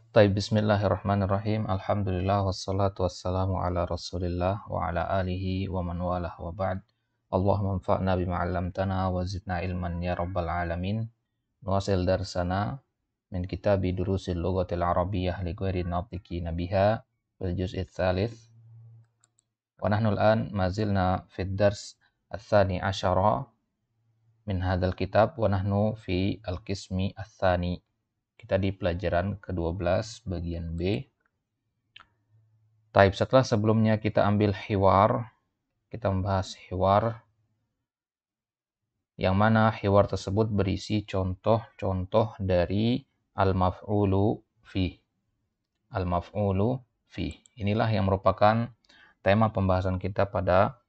Baik, bismillahirrahmanirrahim. Alhamdulillah wassalatu wassalamu ala Rasulillah wa ala alihi wa man walah wa ba'd. Allahumma anfa'na bima 'allamtana wa zidna ilman ya rabbal alamin. Nuwasil darsana min kitabi durusil lughatil arabiyyah li ghairi natiqina biha bil juz'i tsalits. Wa nahnu al-an ma zilna fid dars ats-tsani asyara min hadzal kitab wa nahnu fi al-qismi ats-tsani. Kita di pelajaran ke-12 bagian B. Taib, setelah sebelumnya kita ambil hiwar, kita membahas hiwar, yang mana hiwar tersebut berisi contoh-contoh dari al-maf'ulu fi. Al-maf'ulu fi. Inilah yang merupakan tema pembahasan kita pada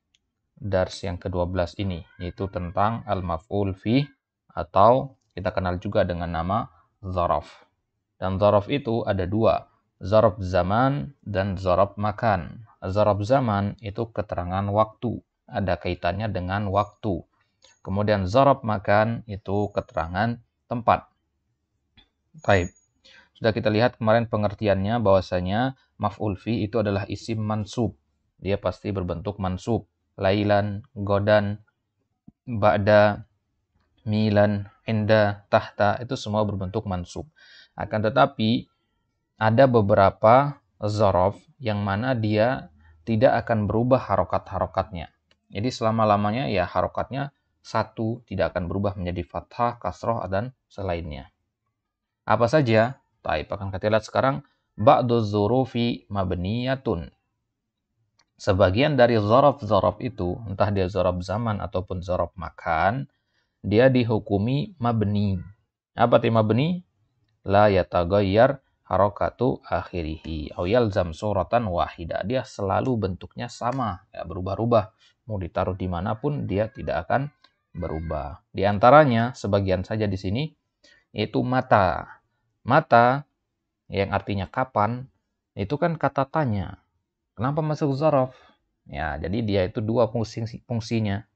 dars yang ke-12 ini, yaitu tentang al-maf'ul fi, atau kita kenal juga dengan nama zaraf. Dan zaraf itu ada dua, zaraf zaman dan zaraf makan. Zaraf zaman itu keterangan waktu, ada kaitannya dengan waktu. Kemudian zaraf makan itu keterangan tempat. Baik. Sudah kita lihat kemarin pengertiannya bahwasanya maf'ul fi itu adalah isim mansub. Dia pasti berbentuk mansub. Lailan, godan, ba'da, milan, inda, tahta, itu semua berbentuk mansub. Akan tetapi ada beberapa zaraf yang mana dia tidak akan berubah harokat-harokatnya. Jadi selama-lamanya ya harokatnya satu, tidak akan berubah menjadi fathah, kasroh, dan selainnya. Apa saja? Taib, akan kita lihat sekarang. Ba'du zurufi mabniyatun. Sebagian dari zaraf-zaraf itu, entah dia zaraf zaman ataupun zaraf makan, dia dihukumi mabni. Apa arti mabni? La yataghayyar harokatu akhirihi aw yalzam suratan wahida. Dia selalu bentuknya sama, ya, berubah-ubah. Mau ditaruh dimanapun dia tidak akan berubah. Di antaranya sebagian saja di sini yaitu mata. Mata yang artinya kapan itu kan kata tanya. Kenapa masuk zaraf? Ya, jadi dia itu dua fungsinya.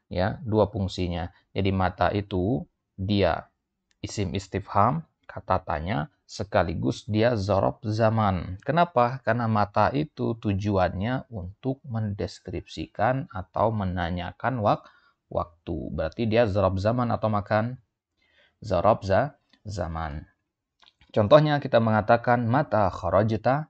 Ya, dua fungsinya. Jadi mata itu dia isim istifham, kata tanya, sekaligus dia zaraf zaman. Kenapa? Karena mata itu tujuannya untuk mendeskripsikan atau menanyakan waktu. Berarti dia zaraf zaman atau makan? Zaraf zaman. Contohnya kita mengatakan mata kharajta.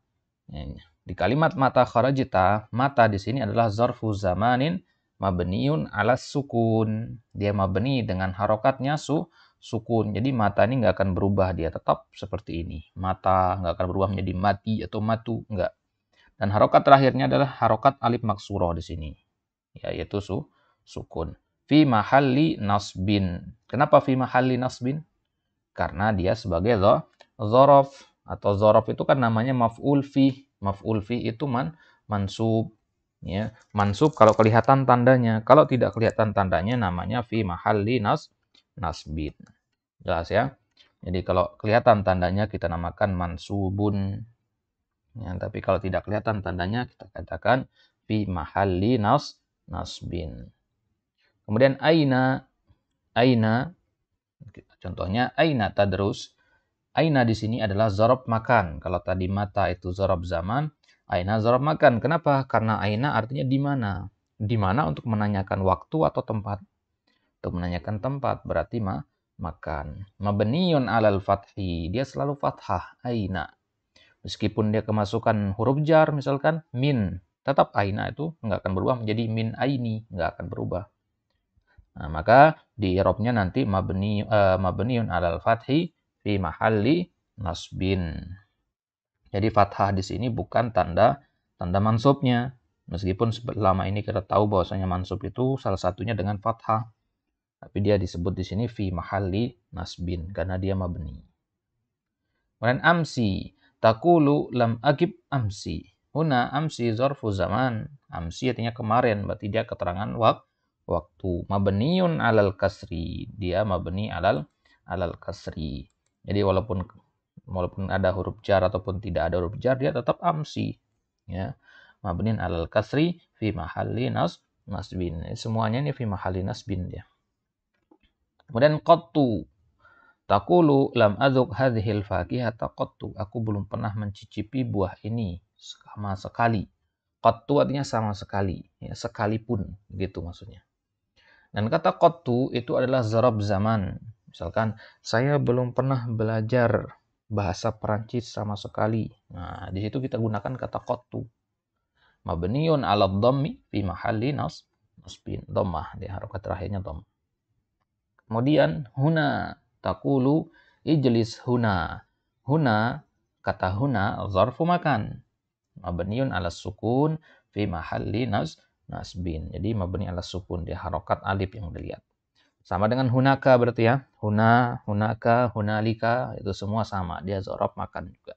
Di kalimat mata kharajta, mata di sini adalah zarfu zamanin mabniun ala sukun. Dia mabni dengan harokatnya sukun. Jadi mata ini nggak akan berubah, dia tetap seperti ini. Mata nggak akan berubah menjadi mati atau matu, nggak. Dan harokat terakhirnya adalah harokat alif maksuroh di sini, yaitu sukun. Fi mahalli nasbin. Kenapa fi mahalli nasbin? Karena dia sebagai dzaraf, atau dzaraf itu kan namanya maf'ul fi. Maf'ul fi itu mansub. Ya, mansub kalau kelihatan tandanya. Kalau tidak kelihatan tandanya namanya fi mahalli nasbin. Jelas ya? Jadi kalau kelihatan tandanya kita namakan mansubun. Ya, tapi kalau tidak kelihatan tandanya kita katakan fi mahalli nasbin. Kemudian aina. Contohnya aina tadrus. Aina di sini adalah zaraf makan. Kalau tadi mata itu zaraf zaman, aina zaraf makan. Kenapa? Karena aina artinya di mana. Di mana untuk menanyakan waktu atau tempat. Untuk menanyakan tempat berarti makan. Mabniun alal fathi. Dia selalu fathah. Aina. Meskipun dia kemasukan huruf jar misalkan min. Tetap aina itu nggak akan berubah menjadi min aini. Nggak akan berubah. Nah, maka di i'rabnya nanti mabniun alal fathi fi mahalli nasbin. Jadi fathah di sini bukan tanda mansubnya. Meskipun selama ini kita tahu bahwasanya mansub itu salah satunya dengan fathah. Tapi dia disebut di sini fi mahalli nasbin karena dia mabni. Kemudian amsi, taqulu lam agib amsi. Huna amsi zarfu zaman. Amsi artinya kemarin, berarti dia keterangan waktu. Mabniun alal kasri. Dia mabni alal kasri. Jadi walaupun ada huruf jar ataupun tidak ada huruf jar, dia tetap amsi. Ya. Mabniun alal kasri fi mahalli nasbin. Semuanya ini fi mahalli nasbin dia. Kemudian qattu. Taqulu lam adzuk hadhil fakihata qattu. Aku belum pernah mencicipi buah ini sama sekali. Qattu artinya sama sekali, ya, sekalipun, gitu maksudnya. Dan kata qattu itu adalah zarab zaman. Misalkan, saya belum pernah belajar bahasa Perancis sama sekali. Nah, di situ kita gunakan kata qattu. Mabniun 'ala dhammi fi mahalli nasbin. Dhammah, di harokat terakhirnya dhammah. Kemudian huna taqulu ijlis huna. Huna, kata huna zarfu makan. Mabniun 'ala sukun fi mahalli nasbin. Jadi mabni 'ala sukun, di harokat alif yang dilihat. Sama dengan hunaka berarti ya. Huna, hunaka, hunalika, itu semua sama. Dia zaraf makan juga.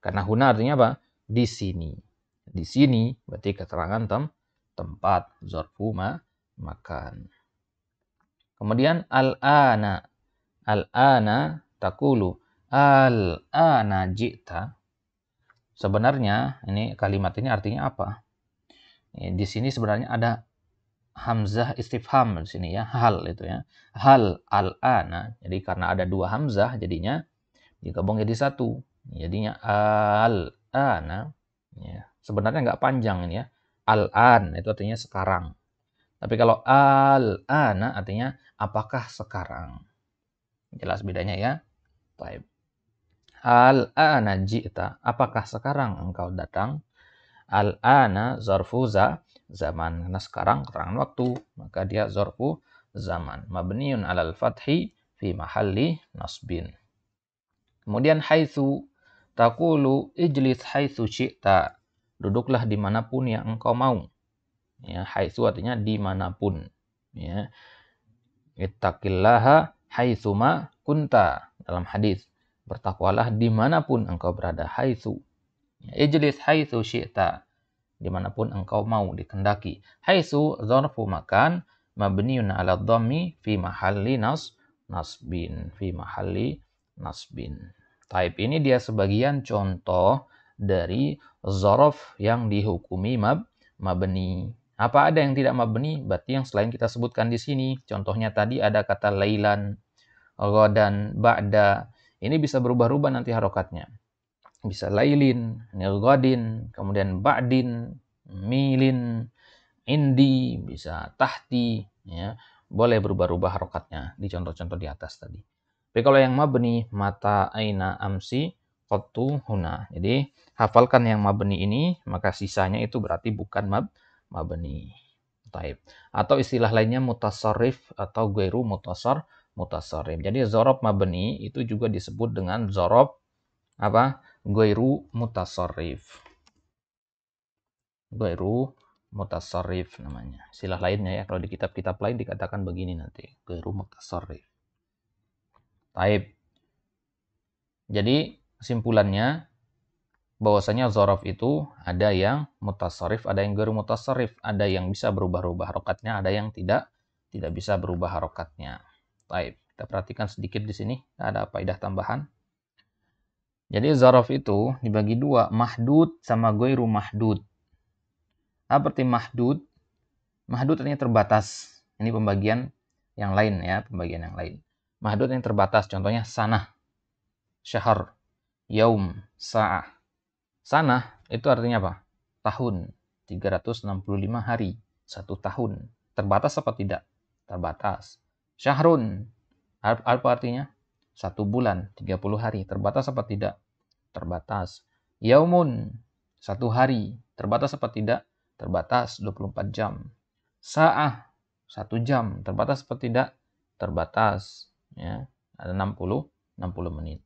Karena huna artinya apa? Di sini. Di sini berarti keterangan tempat. Zarfu makan. Kemudian al-ana. Al-ana taqulu. Al-ana ji'ta. Sebenarnya ini kalimat ini artinya apa? Di sini sebenarnya ada hamzah istifham di sini ya, hal itu ya. Hal al-ana. Jadi karena ada dua hamzah jadinya digabung jadi satu. Jadinya al-ana. Ya. Sebenarnya nggak panjang ini ya. Al-an itu artinya sekarang. Tapi kalau al-ana artinya apakah sekarang. Jelas bedanya ya. Baik. Al-ana ji'ta. Apakah sekarang engkau datang? Al-ana zarfu zaman. Karena sekarang keterangan waktu, maka dia zarfu zaman. Mabniun 'alal fathi fi mahalli nasbin. Kemudian haitsu taqulu ijlis haitsu syi'ta. Duduklah dimanapun yang engkau mau. Ya, haitsu artinya dimanapun. Ya. Ittaqillaha haitsuma kunta. Dalam hadis, bertakwalah dimanapun engkau berada. Haitsu. Ijlis haitsu syi'ta. Dimanapun engkau mau dikendaki. Haitsu zarfu makan mabniun 'ala dhammi fi mahalli nasbin. Fi mahalli nasbin. Taib ini dia sebagian contoh dari zaraf yang dihukumi mabni. Apa ada yang tidak mabni? Berarti yang selain kita sebutkan di sini. Contohnya tadi ada kata lailan, ghadan, ba'da. Ini bisa berubah-ubah nanti harokatnya. Bisa lailin, ghadin, kemudian ba'din, milin, indi, bisa tahti, ya. Boleh berubah-ubah harokatnya di contoh-contoh di atas tadi. Tapi kalau yang mabni, mata, aina, amsi, qattu, huna. Jadi hafalkan yang mabni ini, maka sisanya itu berarti bukan mabni. Taib. Atau istilah lainnya mutasarrif atau ghairu mutasarrif. Jadi dzarab mabni itu juga disebut dengan dzarab apa? Ghairu mutasarrif. Ghairu mutasarrif namanya. Istilah lainnya ya, kalau di kitab-kitab lain dikatakan begini nanti, ghairu mutasarrif. Taib. Jadi kesimpulannya bahwasanya dzaraf itu ada yang mutasarrif, ada yang ghairu mutasarrif, ada yang bisa berubah-ubah harokatnya, ada yang tidak bisa berubah harokatnya. Taib. Kita perhatikan sedikit di sini, ada faedah tambahan. Jadi dzaraf itu dibagi dua, mahdud sama ghairu mahdud. Apa arti mahdud? Mahdud artinya terbatas. Ini pembagian yang lain ya, pembagian yang lain. Mahdud yang terbatas, contohnya sanah, syahr, yaum, sa'ah. Sanah itu artinya apa? Tahun, 365 hari, 1 tahun. Terbatas apa tidak? Terbatas. Syahrun, apa artinya? 1 bulan, 30 hari. Terbatas apa tidak? Terbatas. Yaumun, 1 hari. Terbatas apa tidak? Terbatas, 24 jam. Sa'ah, 1 jam. Terbatas apa tidak? Terbatas. Ya, ada 60 menit.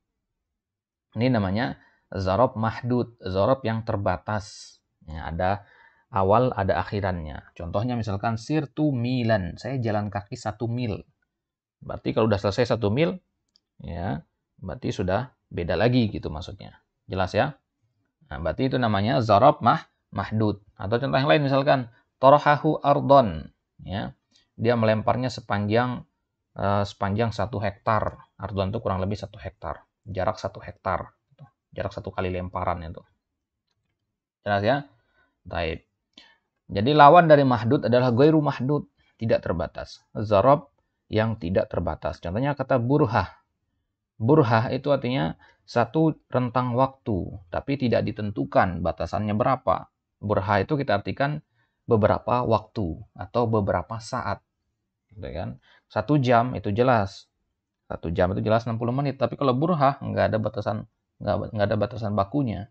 Ini namanya dzarab mahdud, dzarab yang terbatas. Ya, ada awal, ada akhirannya. Contohnya misalkan sirtu milan, saya jalan kaki 1 mil. Berarti kalau udah selesai 1 mil, ya, berarti sudah beda lagi gitu maksudnya. Jelas ya? Nah, berarti itu namanya dzarab mahdud. Atau contoh yang lain misalkan tarahahu ardon, ya. Dia melemparnya sepanjang 1 hektar. Ardon itu kurang lebih 1 hektar. Jarak 1 hektar. Jarak 1 kali lemparan itu. Jelas ya? Baik. Jadi lawan dari mahdud adalah ghairu mahdud, tidak terbatas. Dzarab yang tidak terbatas. Contohnya kata burhah. Burhah itu artinya satu rentang waktu, tapi tidak ditentukan batasannya berapa. Burhah itu kita artikan beberapa waktu atau beberapa saat. Gitu kan? 1 jam itu jelas. 1 jam itu jelas 60 menit. Tapi kalau burhah nggak ada batasan bakunya.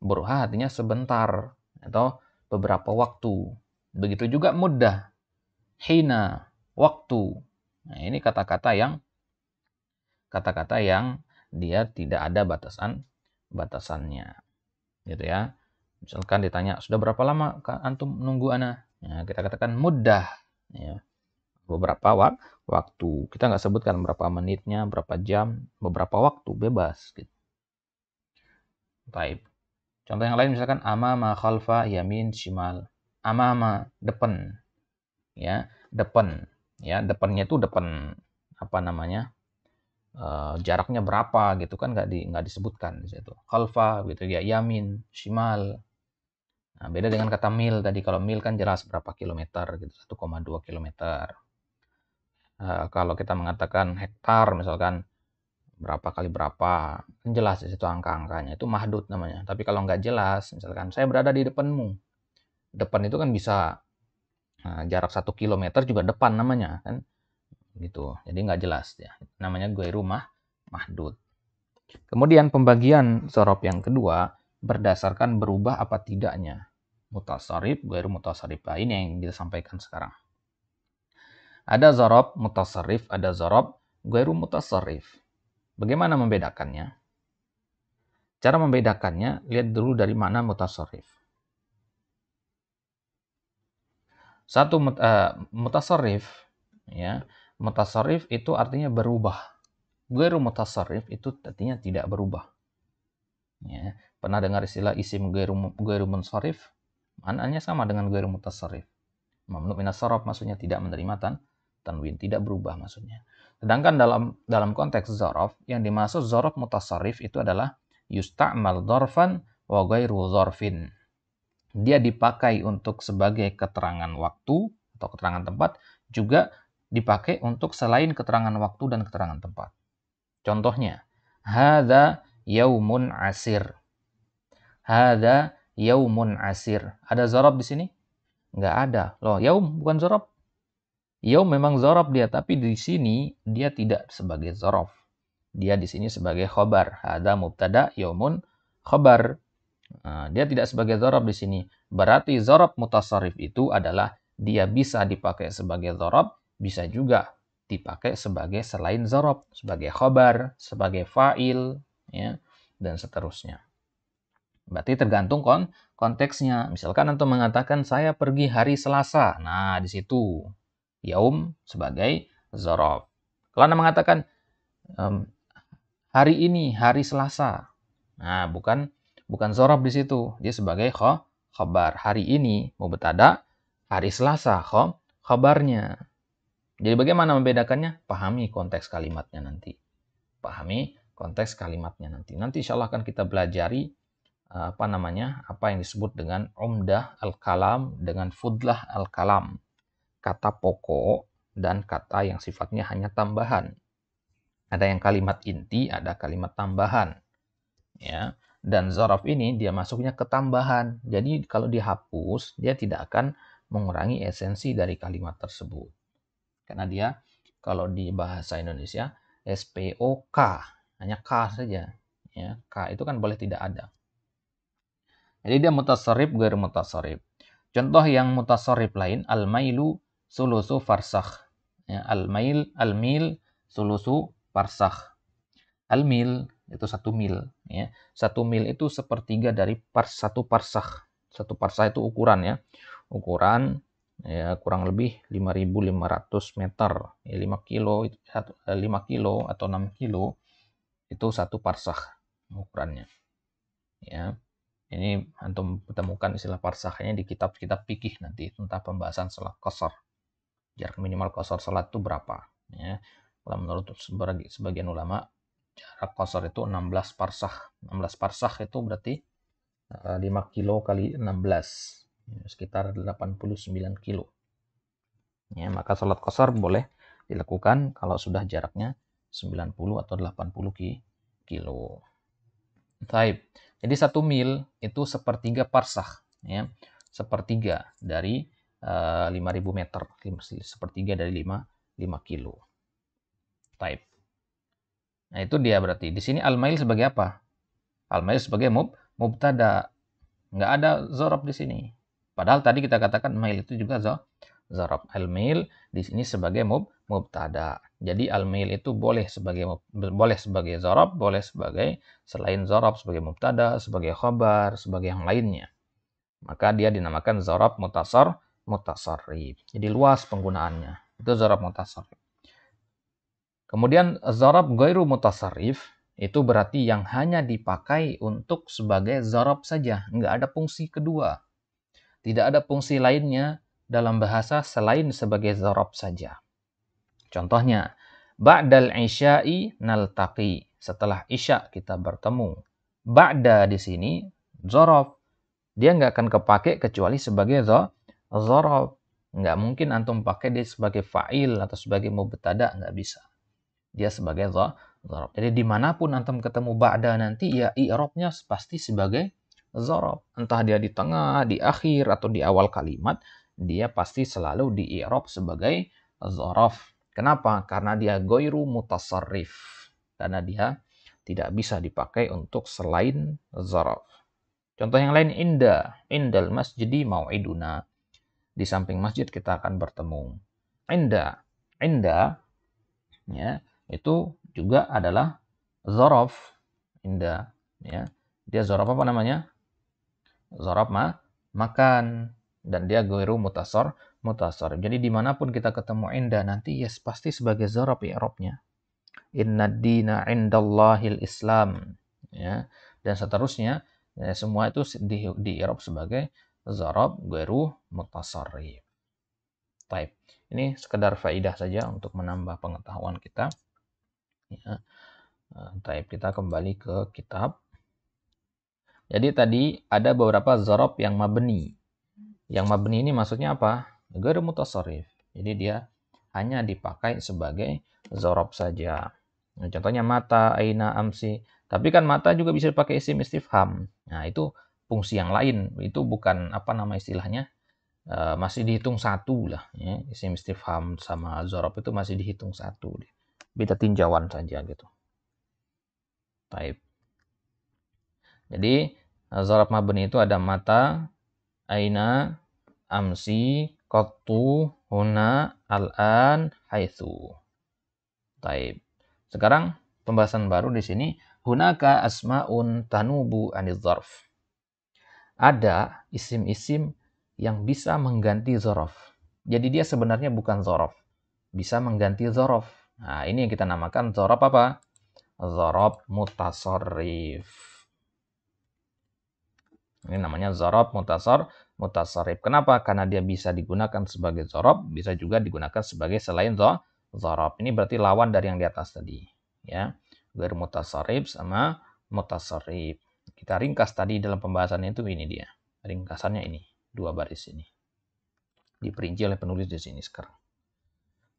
Burhah artinya sebentar atau beberapa waktu. Begitu juga mudah. Hina, waktu. Nah, ini kata-kata yang dia tidak ada batasannya. Gitu ya. Misalkan ditanya, sudah berapa lama antum nunggu ana? Ya, kita katakan mudah. Ya, beberapa waktu. Kita nggak sebutkan berapa menitnya, berapa jam, beberapa waktu, bebas. Gitu. Baik. Contoh yang lain misalkan amama, khalfa, yamin, shimal. Amama, depan. Ya, depan. Ya, depannya itu depan apa namanya? Jaraknya berapa gitu kan nggak disebutkan di situ. Khalfa gitu ya, yamin, shimal. Nah, beda dengan kata mil tadi. Kalau mil kan jelas berapa kilometer gitu, 1,2 kilometer. Kalau kita mengatakan hektar misalkan berapa kali berapa, kan jelas di situ angka-angkanya. Itu mahdud namanya. Tapi kalau nggak jelas, misalkan saya berada di depanmu. Depan itu kan bisa jarak 1 kilometer juga depan namanya kan. Gitu. Jadi nggak jelas ya. Namanya ghairu mahdud. Kemudian pembagian dzaraf yang kedua berdasarkan berubah apa tidaknya. Mutasarrif, ghairu mutasarrif. Ini yang kita sampaikan sekarang. Ada dzaraf mutasarrif, ada dzaraf ghairu mutasarrif. Bagaimana membedakannya? Cara membedakannya, lihat dulu dari mana mutasarrif. Satu mutasarrif, ya, mutasarrif itu artinya berubah. Ghairu mutasarrif itu artinya tidak berubah. Ya, pernah dengar istilah isim ghairu munsharif? Maknanya sama dengan ghairu mutasarrif. Mamnu minas sarf maksudnya tidak menerima tanwin, tidak berubah maksudnya. Sedangkan dalam konteks dzaraf, yang dimaksud dzaraf mutasarrif itu adalah yusta'mal dzarfan wa ghairu dzarfin. Dia dipakai untuk sebagai keterangan waktu atau keterangan tempat, juga dipakai untuk selain keterangan waktu dan keterangan tempat. Contohnya, hadza yaumun asir. Hadza yaumun asir. Ada dzaraf di sini? Nggak ada. Loh, yaum bukan dzaraf. Yaum memang dzaraf dia, tapi di sini dia tidak sebagai dzaraf. Dia di sini sebagai khobar. Hadza mubtada, yaumun khobar. Nah, dia tidak sebagai dzaraf di sini. Berarti dzaraf mutasarrif itu adalah dia bisa dipakai sebagai dzaraf, bisa juga dipakai sebagai selain dzaraf, sebagai khobar, sebagai fa'il, ya, dan seterusnya. Berarti tergantung konteksnya. Misalkan antum mengatakan saya pergi hari Selasa. Nah, di situ yaum sebagai dzaraf. Kalau anda mengatakan hari ini hari Selasa. Nah, bukan dzaraf di situ. Dia sebagai khabar. Hari ini mubtada, hari Selasa khabarnya. Jadi bagaimana membedakannya? Pahami konteks kalimatnya nanti. Pahami konteks kalimatnya nanti. Nanti insya Allah akan kita belajari apa yang disebut dengan umdah al-kalam dengan fudlah al-kalam. Kata pokok dan kata yang sifatnya hanya tambahan. Ada yang kalimat inti, ada kalimat tambahan. Ya. Dan dzaraf ini dia masuknya ke tambahan. Jadi kalau dihapus, dia tidak akan mengurangi esensi dari kalimat tersebut. Karena dia kalau di bahasa Indonesia SPOK, hanya K saja. Ya, K itu kan boleh tidak ada. Jadi dia mutasarrif, ghairu mutasarrif. Contoh yang mutasarrif lain, al-mailu sulusu farsakh. Ya, al-mil sulusu farsakh. Al-mil itu 1 mil. Ya. 1 mil itu sepertiga dari 1 parsakh. 1 parsakh itu ukuran ya. Ukuran ya, kurang lebih 5.500 meter. Ya, 5 kilo atau 6 kilo itu 1 parsakh ukurannya. Ya. Ini antum temukan istilah parsaknya di kitab-kitab fikih nanti tentang pembahasan salat qasar. Jarak minimal qasar salat itu berapa? Ya. Kalau menurut sebagian ulama, jarak qasar itu 16 parsakh. 16 parsakh itu berarti 5 kilo kali 16. Ya, sekitar 89 kilo. Ya, maka salat qasar boleh dilakukan kalau sudah jaraknya 90 atau 80 kilo. Taib. Jadi 1 mil itu sepertiga parsah, ya. Sepertiga dari 5.000 meter, sepertiga dari 5 kilo. Taib. Nah, itu dia berarti. Di sini al-mail sebagai apa? Al-mail sebagai mubtada. Nggak ada zorob di sini. Padahal tadi kita katakan mail itu juga zorob. Al-mail di sini sebagai mubtada. Jadi al-mail itu boleh sebagai zorob, boleh sebagai selain zorob, sebagai mubtada, sebagai khabar, sebagai yang lainnya. Maka dia dinamakan zorob mutasarrif. Jadi luas penggunaannya. Itu zorob mutasarrif. Kemudian zorob ghairu mutasarrif itu berarti yang hanya dipakai untuk sebagai zorob saja. Nggak ada fungsi kedua. Tidak ada fungsi lainnya dalam bahasa selain sebagai zorob saja. Contohnya, ba'dal isya'i naltaqi. Setelah isya kita bertemu. Ba'da di sini zorob. Dia nggak akan kepake kecuali sebagai zorob. Nggak mungkin antum pakai dia sebagai fa'il atau sebagai mubtada. Nggak bisa. Dia sebagai zorob. Jadi dimanapun antum ketemu ba'da nanti, ya i'rabnya pasti sebagai zorob. Entah dia di tengah, di akhir, atau di awal kalimat, dia pasti selalu di i'rab sebagai zorob. Kenapa? Karena dia ghairu mutasarrif. Karena dia tidak bisa dipakai untuk selain zorob. Contoh yang lain, indal masjidi mau'iduna. Di samping masjid kita akan bertemu. Inda, ya, itu juga adalah zorob. Inda, ya. Dia zorob apa namanya? Zorob makan. Dan dia ghairu mutasarrif. Jadi dimanapun kita ketemu inda nanti, yes, pasti sebagai zorob i'rabnya. Inna dina indallahil islam. Ya. Dan seterusnya, ya, semua itu di i'rab sebagai zorob ghairu mutasarrif. Taib. Ini sekedar faidah saja untuk menambah pengetahuan kita. Ya. Taib, kita kembali ke kitab. Jadi tadi ada beberapa zorob yang mabni. Yang mabni ini maksudnya apa? Ghairu mutasarrif. Jadi dia hanya dipakai sebagai zorob saja. Nah, contohnya mata, aina, amsi. Tapi kan mata juga bisa dipakai isim istifham. Nah, itu fungsi yang lain. Itu bukan apa nama istilahnya. Masih dihitung satu lah. Ya. Isim istifham sama zorob itu masih dihitung satu. Beda tinjauan saja gitu. Taib. Jadi zorob mabni itu ada mata, aina, amsi, qattu, huna, al-an, haitsu. Taib. Sekarang pembahasan baru di sini, hunaka asmaun tanubu anidz dzarf. Ada isim-isim yang bisa mengganti dzarf. Jadi dia sebenarnya bukan dzarf, bisa mengganti dzarf. Nah, ini yang kita namakan dzarf apa? Dzarf mutasarrif. Ini namanya dzarf mutasarrif. Kenapa? Karena dia bisa digunakan sebagai dzarf, bisa juga digunakan sebagai selain dzarf. Ini berarti lawan dari yang di atas tadi, ya. Ghairu mutasarrif sama mutasarrif. Kita ringkas tadi dalam pembahasannya itu ini dia. Ringkasannya ini, 2 baris ini. Diperinci oleh penulis di sini sekarang.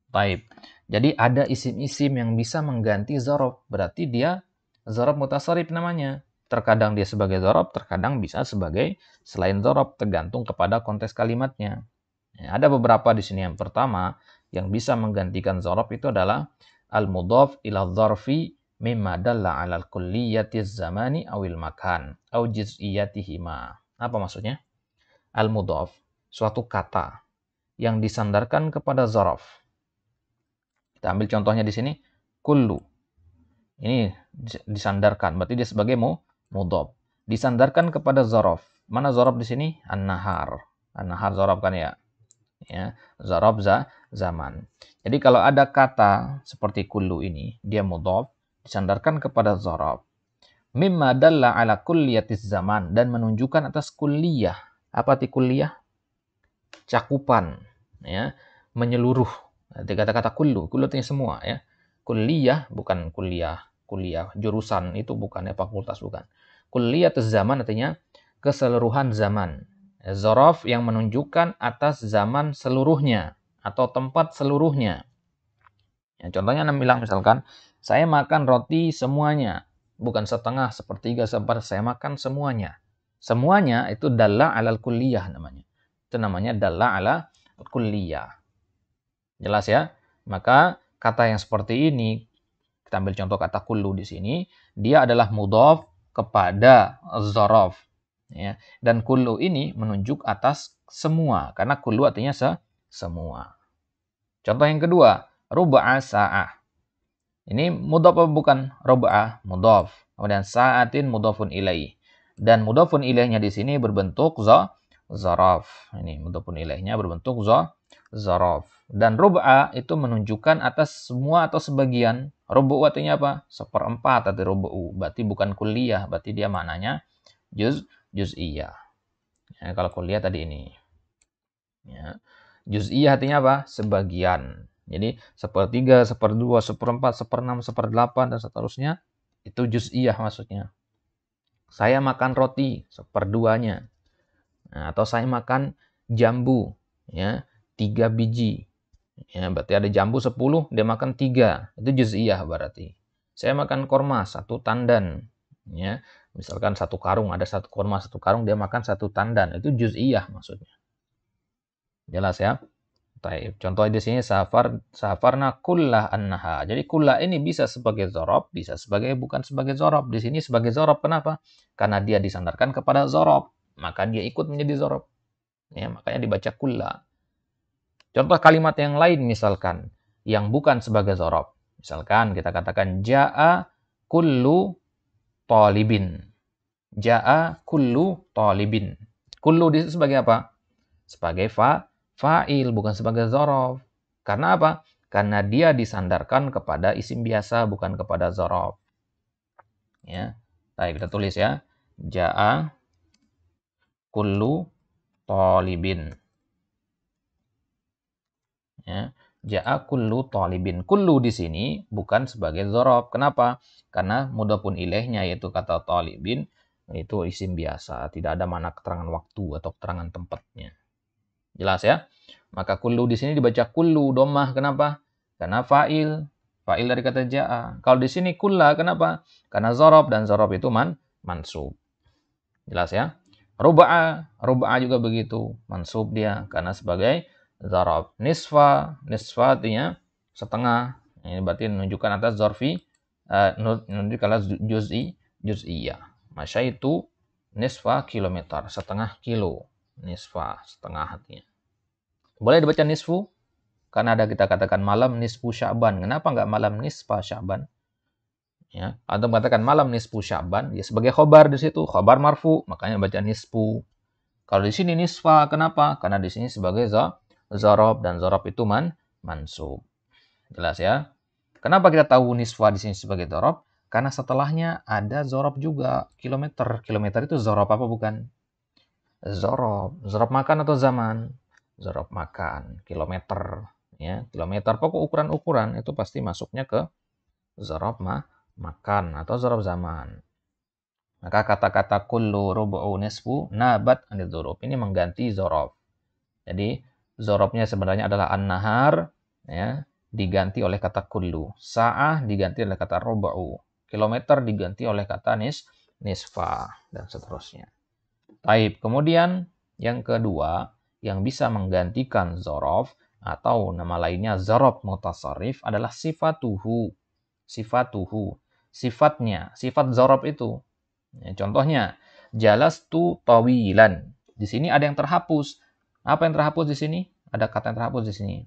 Taib. Jadi ada isim-isim yang bisa mengganti dzarf, berarti dia dzarf mutasarrif namanya. Terkadang dia sebagai dzarf, terkadang bisa sebagai selain dzarf, tergantung kepada konteks kalimatnya. Ya, ada beberapa di sini. Yang pertama, yang bisa menggantikan dzarf itu adalah al-mudhaf ila dzarfi mimma dalla 'ala al-kulliyati zamani awil makan au juz'iyatihima. Apa maksudnya? Al-mudhaf, suatu kata yang disandarkan kepada dzarf. Kita ambil contohnya di sini, kullu. Ini disandarkan, berarti dia sebagai mudhaf. Disandarkan kepada dzaraf. Mana dzaraf di sini? An-nahar. An-nahar dzaraf kan ya? Ya, dzaraf zaman. Jadi kalau ada kata seperti kullu ini, dia mudhaf, disandarkan kepada dzaraf. Mimma dalla ala kulliyatiz zaman, dan menunjukkan atas kulliyah. Apa arti kulliyah? Cakupan, ya, menyeluruh. Nanti kata-kata kullu artinya semua, ya. Kulliyah bukan kuliah jurusan, itu bukan ya, fakultas bukan. Kulliyatuz zaman artinya keseluruhan zaman. Dzaraf yang menunjukkan atas zaman seluruhnya atau tempat seluruhnya. Ya, contohnya Anda bilang misalkan Saya makan roti semuanya. Bukan setengah, sepertiga, seperempat. Saya makan semuanya. Semuanya itu dalla alal kulliyah namanya. Itu namanya dalla ala kulliyah. Jelas ya? Maka kata yang seperti ini, kita ambil contoh kata kullu di sini, dia adalah mudhaf kepada dzaraf. Ya. Dan kullu ini menunjuk atas semua. Karena kullu artinya semua. Contoh yang kedua, rub'a sa'ah. Ini mudhaf apa bukan? Rub'ah, mudhaf. Kemudian sa'atin mudhafun ilaih. Dan mudhafun ilaihnya di sini berbentuk zaraf. Ini mudhafun ilaihnya berbentuk zaraf. Dan rub'a itu menunjukkan atas semua atau sebagian. Rubu' artinya apa? Seperempat atau rubu'. Berarti bukan kulliyah, berarti dia maknanya juz'iyah. Ya, kalau kulliyah tadi ini. Ya. Juz'iyah artinya apa? Sebagian. Jadi sepertiga, seperdua, seperempat, seperenam, seperdelapan, dan seterusnya. Itu juz'iyah maksudnya. Saya makan roti seperduanya. Nah, atau saya makan jambu, ya, 3 biji. Ya, berarti ada jambu 10, dia makan 3. Itu juz'iyah berarti. Saya makan korma 1 tandan. Ya, misalkan 1 karung, ada 1 korma 1 karung, dia makan 1 tandan. Itu juz'iyah maksudnya. Jelas ya? Taib. Contoh di sini safarna kullah annaha. Jadi kullah ini bisa sebagai dzaraf, bisa sebagai bukan sebagai dzaraf. Di sini sebagai dzaraf. Kenapa? Karena dia disandarkan kepada dzaraf, maka dia ikut menjadi dzaraf. Ya, makanya dibaca kullah. Contoh kalimat yang lain misalkan yang bukan sebagai dzaraf. Misalkan kita katakan jaa kullu talibin. Jaa kullu talibin. Kullu di situ sebagai apa? Sebagai fa'il, bukan sebagai dzaraf. Karena apa? Karena dia disandarkan kepada isim biasa, bukan kepada dzaraf. Ya. Baik, kita tulis ya. Ja'a kullu talibin. Ya. Ja'a kullu talibin. Kullu di sini bukan sebagai dzaraf. Kenapa? Karena mudhafun ilaihnya yaitu kata talibin itu isim biasa, tidak ada makna keterangan waktu atau keterangan tempatnya. Jelas ya? Maka kullu di sini dibaca kullu dhammah. Kenapa? Karena fa'il. Fa'il dari kata ja'a. Kalau di sini kulla, kenapa? Karena dzaraf, dan dzaraf itu mansub. Jelas ya? Ruba'a. Ruba'a juga begitu. Mansub dia. Karena sebagai dzaraf. Nisfa. Nisfa artinya setengah. Ini berarti menunjukkan atas dzarfi. Menunjukkan atas juz'iyah. Masya itu nisfa kilometer. Setengah kilo. Nisfa. Setengah artinya. Boleh dibaca nisfu? Karena ada kita katakan malam nisfu Sya'ban. Kenapa nggak malam nisfa Sya'ban? Ya, atau mengatakan malam nisfu Sya'ban, ya sebagai khobar di situ, khobar marfu, makanya baca nisfu. Kalau di sini nisfa, kenapa? Karena di sini sebagai dzaraf, dan dzaraf itu mansub. Jelas ya? Kenapa kita tahu nisfa di sini sebagai dzaraf? Karena setelahnya ada dzaraf juga, kilometer. Kilometer itu dzaraf apa bukan? Dzaraf. Dzaraf makan atau zaman? Dzaraf makan, kilometer, ya, kilometer. Pokok ukuran-ukuran itu pasti masuknya ke dzaraf makan atau dzaraf zaman. Maka kata-kata kullu rubu'u nisfu nabat anil dzuruf ini mengganti dzaraf. Jadi dzarafnya sebenarnya adalah an-nahar, ya, diganti oleh kata kullu. Sa'ah diganti oleh kata rubu'u. Kilometer diganti oleh kata nisfa dan seterusnya. Taib. Kemudian yang kedua, yang bisa menggantikan dzaraf atau nama lainnya dzaraf mutasarrif adalah sifatuhu. Sifatuhu. Sifatnya, sifat dzaraf itu. Ya, contohnya, jalastu tawilan. Di sini ada yang terhapus. Apa yang terhapus di sini? Ada kata yang terhapus di sini.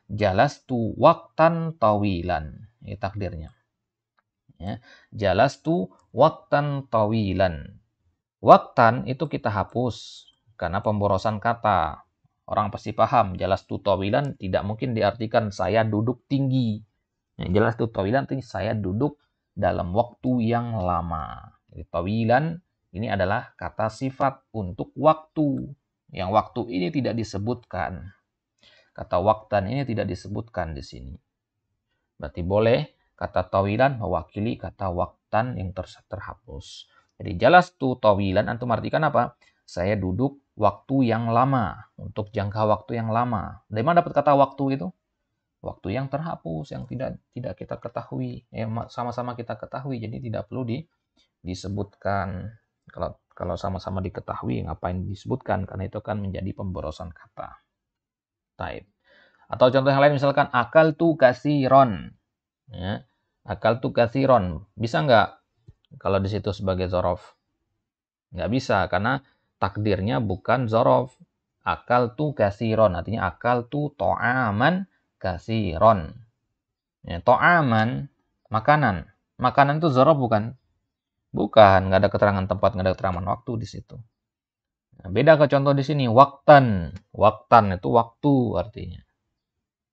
Jalastu waqtan tawilan. Ini takdirnya. Ya, jalastu waqtan tawilan. Waqtan itu kita hapus karena pemborosan kata. Orang pasti paham, jelas tawilan tidak mungkin diartikan saya duduk tinggi. Jelas tawilan itu saya duduk dalam waktu yang lama. Jadi tawilan ini adalah kata sifat untuk waktu. Yang waktu ini tidak disebutkan. Kata waqtan ini tidak disebutkan di sini. Berarti boleh kata tawilan mewakili kata waqtan yang terhapus. Jadi jalastu tawilan antum artikan apa? Saya duduk waktu yang lama, untuk jangka waktu yang lama. Dari mana dapat kata waktu itu? waktu yang terhapus, yang tidak kita ketahui, sama-sama kita ketahui, jadi tidak perlu disebutkan. Kalau sama-sama diketahui, ngapain disebutkan? Karena itu kan menjadi pemborosan kata. Taib. Atau contoh yang lain misalkan akal tu kasiron. Ya. Akal tu kasiron. Bisa nggak kalau di situ sebagai zorof? Nggak bisa, karena takdirnya bukan zorof. Akal tu kasiron. Artinya akal tu to'aman kasiron. Ya, to'aman, makanan. Makanan itu zorof bukan? Bukan, nggak ada keterangan tempat, nggak ada keterangan waktu di situ. Nah, beda ke contoh di sini, waktan. Waktan itu waktu artinya.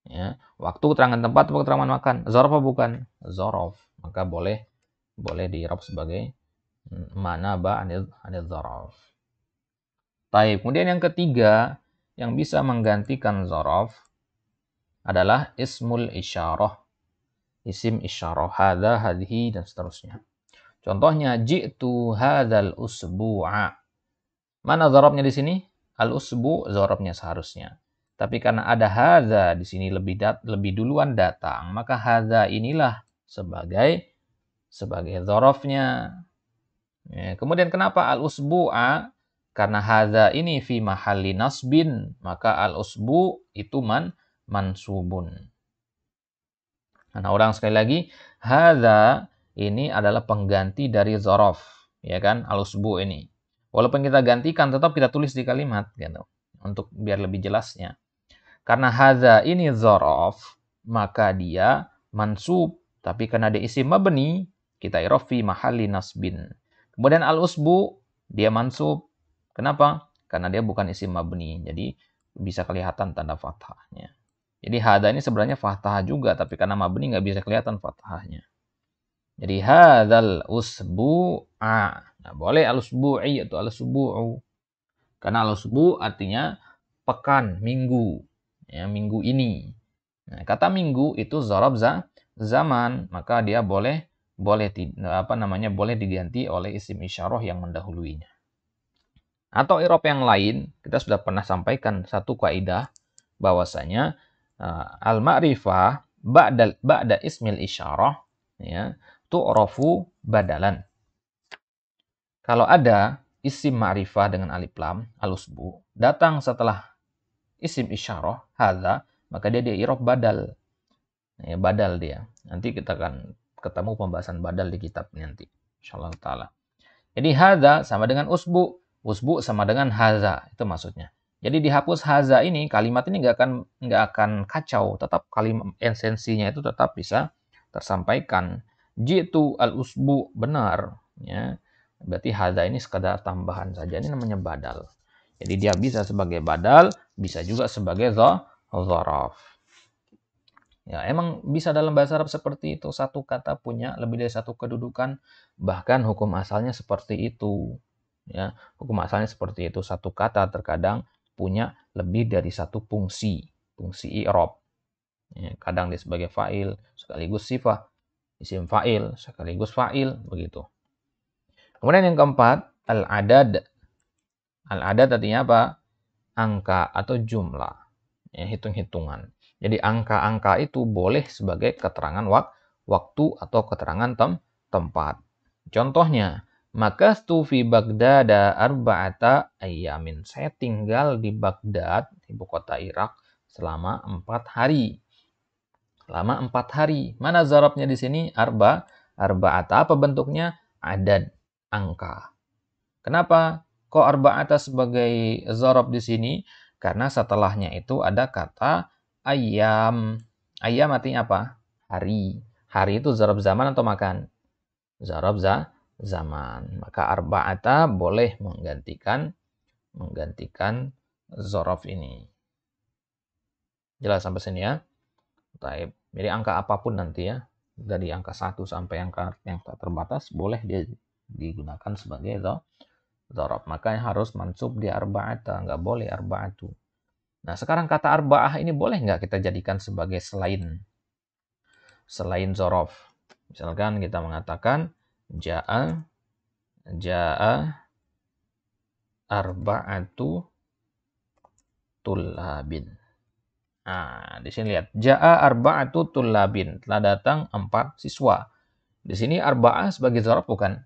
Ya, waktu keterangan tempat atau keterangan makan. Zorof bukan? Zorof. Maka boleh di-i'rab sebagai mana anil zorof. Baik, kemudian yang ketiga yang bisa menggantikan zorof adalah ismul isyarah. Isim isyarah, hadha, hadhi, dan seterusnya. Contohnya, ji'tu hadzal usbu'a. Mana zarabnya di sini? Al-usbu zarabnya seharusnya. Tapi karena ada hadza di sini lebih duluan datang, maka hadza inilah sebagai zarafnya. Ya, kemudian kenapa al-usbu'a? Karena hadza ini fi mahalli nasbin, maka al-usbu itu mansubun. Nah, orang sekali lagi, hadza ini adalah pengganti dari zaraf, ya kan? Al-usbu ini. Walaupun kita gantikan, tetap kita tulis di kalimat, gitu, untuk biar lebih jelasnya. Karena hadza ini zaraf, maka dia mansub. Tapi karena dia isim mabni, kita i'rab fi mahalli nasbin. Kemudian al-usbu, dia mansub. Kenapa? Karena dia bukan isim mabni. Jadi bisa kelihatan tanda fathahnya. Jadi hadza ini sebenarnya fathah juga, tapi karena mabni nggak bisa kelihatan fathahnya. Jadi hadzal usbu'a. Nah, boleh al-usbu'i atau al-usbu'u. Karena al-usbu' artinya pekan, minggu. Ya, minggu ini. Nah, kata minggu itu zarab zaman, maka dia boleh diganti oleh isim isyarah yang mendahuluinya. Atau i'rab yang lain, kita sudah pernah sampaikan satu kaidah bahwasanya al-ma'rifah ba'da ismil isyarah, ya, tu'rafu badalan. Kalau ada isim ma'rifah dengan alif lam, al-usbu, datang setelah isim isyarah, hadza, maka dia i'rab badal. Ya, badal dia. Nanti kita akan ketemu pembahasan badal di kitab nanti, insyaallah taala. Jadi hadza sama dengan usbu, usbu sama dengan hadza, itu maksudnya. Jadi dihapus hadza ini, kalimat ini nggak akan kacau, tetap kalimat esensinya itu tetap bisa tersampaikan. Jitu al-usbu, benar, ya. Berarti hadza ini sekadar tambahan saja, ini namanya badal. Jadi dia bisa sebagai badal, bisa juga sebagai dzaraf. Ya, emang bisa dalam bahasa Arab seperti itu. Satu kata punya lebih dari satu kedudukan, bahkan hukum asalnya seperti itu. Ya, hukum asalnya seperti itu. Satu kata terkadang punya lebih dari satu fungsi i'rab. Ya, kadang dia sebagai fa'il, sekaligus sifah, isim fa'il, sekaligus fa'il, begitu. Kemudian yang keempat, al-adad. Al-adad artinya apa? Angka atau jumlah. Ya, hitung-hitungan. Jadi angka-angka itu boleh sebagai keterangan waktu atau keterangan tempat. Contohnya, makastu fi Baghdad arba'ata ayyamin. Saya tinggal di Baghdad, ibu kota Irak, selama 4 hari. Selama 4 hari. Mana zarabnya di sini? Arba'ata. Apa bentuknya? Adad, angka. Kenapa kok arba'ata sebagai zarab di sini? Karena setelahnya itu ada kata ayam. Ayam artinya apa? Hari. Hari itu zarab zaman atau makan? Zarab zaman. Maka arba'ata boleh menggantikan zarab ini. Jelas sampai sini ya? Baik. Jadi angka apapun nanti ya, dari angka 1 sampai angka yang tak terbatas, boleh dia digunakan sebagai zarab. Makanya harus mansub di arba'ata, nggak boleh arba'atu. Nah, sekarang kata arba'ah ini boleh nggak kita jadikan sebagai selain zarab? Misalkan kita mengatakan ja'a arba'atu tullabin. Nah, di sini lihat. Ja'a arba'atu tullabin. Telah datang 4 siswa. Di sini arba'ah sebagai dzaraf bukan?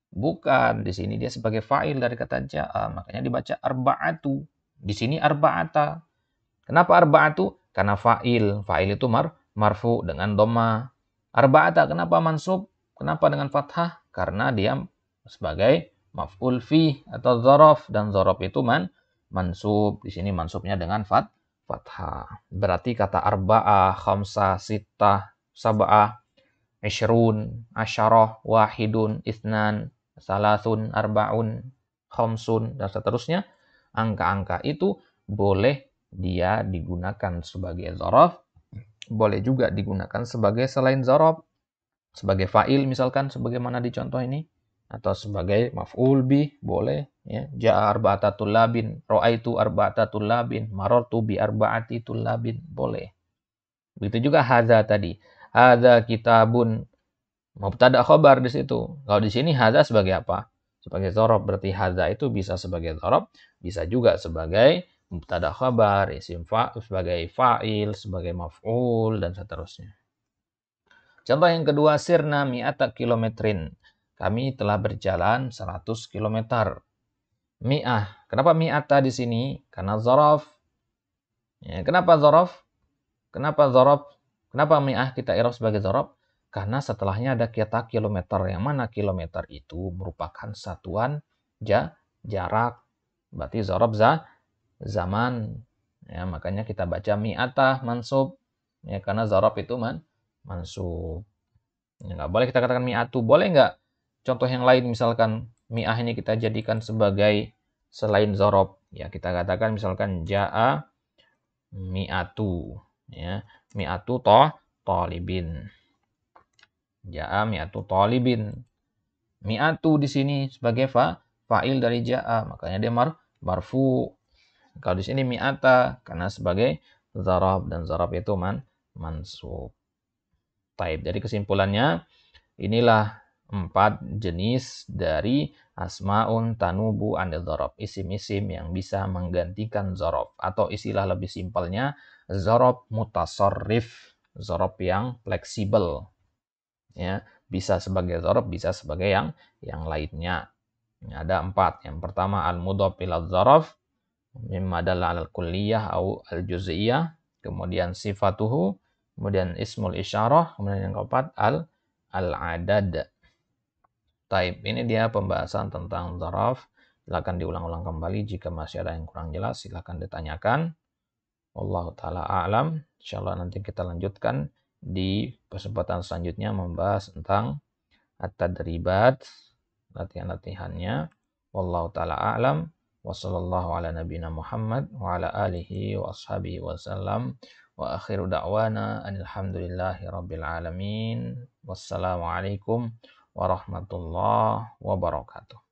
Bukan. Di sini dia sebagai fa'il dari kata ja'a. Makanya dibaca arba'atu. Di sini arba'ata. Kenapa arba'atu? Karena fa'il. Fa'il itu marfu dengan dhamma. Arba'ata kenapa mansub? Kenapa dengan fathah? Karena dia sebagai maf'ul fi atau dzaraf, dan dzaraf itu mansub. Di sini mansubnya dengan fathah. Berarti kata arba'ah, khamsah, sittah, sab'ah, ishrun, asyarah, wahidun, itsnan, salasun, arba'un, khamsun, dan seterusnya. Angka-angka itu boleh dia digunakan sebagai dzaraf, boleh juga digunakan sebagai selain dzaraf, sebagai fa'il misalkan sebagaimana di contoh ini, atau sebagai maf'ul bih boleh ya. Ja'a arba'ata tullabin, ra'aitu arba'ata tullabin, marartu bi arba'ati tullabin, boleh. Begitu juga hadza tadi. Hadza kitabun, mubtada khabar di situ. Kalau di sini hadza sebagai apa? Sebagai dzaraf. Berarti hadza itu bisa sebagai dzaraf, bisa juga sebagai mubtada khabar, isim sebagai fa'il, sebagai maf'ul, dan seterusnya. Contoh yang kedua, sirna mi'ata kilometrin. Kami telah berjalan 100 kilometer. Mi'ah. Kenapa mi'ata di sini? Karena dzaraf. Ya, kenapa dzaraf? Kenapa dzaraf? Kenapa mi'ah kita i'rab sebagai dzaraf? Karena setelahnya ada kata kilometer. Yang mana kilometer itu merupakan satuan jarak. Berarti dzaraf zaman. Ya, makanya kita baca mi'ata mansub. Ya, karena dzaraf itu mansub. Ya, nggak boleh kita katakan mi'atu. Boleh nggak? Contoh yang lain misalkan mi'ah ini kita jadikan sebagai selain dzaraf. Ya, kita katakan misalkan ja'a mi'atu. Ya, mi'atu talibin. Ja'a mi'atu talibin. Mi'atu di sini sebagai fa'il dari ja'a. Makanya dia marfu. Kalau di sini mi'ata karena sebagai dzaraf, dan dzaraf itu mansub. Taib. Jadi kesimpulannya, inilah 4 jenis dari asma'un tanubu anil dzaraf. Isim-isim yang bisa menggantikan dzaraf. Atau istilah lebih simpelnya, dzaraf mutasarrif. Dzaraf yang fleksibel. Ya, bisa sebagai dzaraf, bisa sebagai yang lainnya. Ada 4. Yang pertama, al-mudhaf ila dzaraf mimma dalla 'alal kulliyah au al-juz'iyah. Kemudian sifatuhu, kemudian ismul isyarah, kemudian yang keempat al-adad. Taib, ini dia pembahasan tentang dzaraf. Silakan diulang-ulang kembali, jika masih ada yang kurang jelas silakan ditanyakan. Wallahu taala a'lam. Insyaallah nanti kita lanjutkan di kesempatan selanjutnya membahas tentang at-tadribat, latihan-latihannya. Wallahu taala a'lam. Wassallallahu ala nabiyina Muhammad wa ala alihi wa ashabihi wasallam. Wa akhiru da'wana alhamdulillahi rabbil alamin. Wassalamualaikum warahmatullahi wabarakatuh.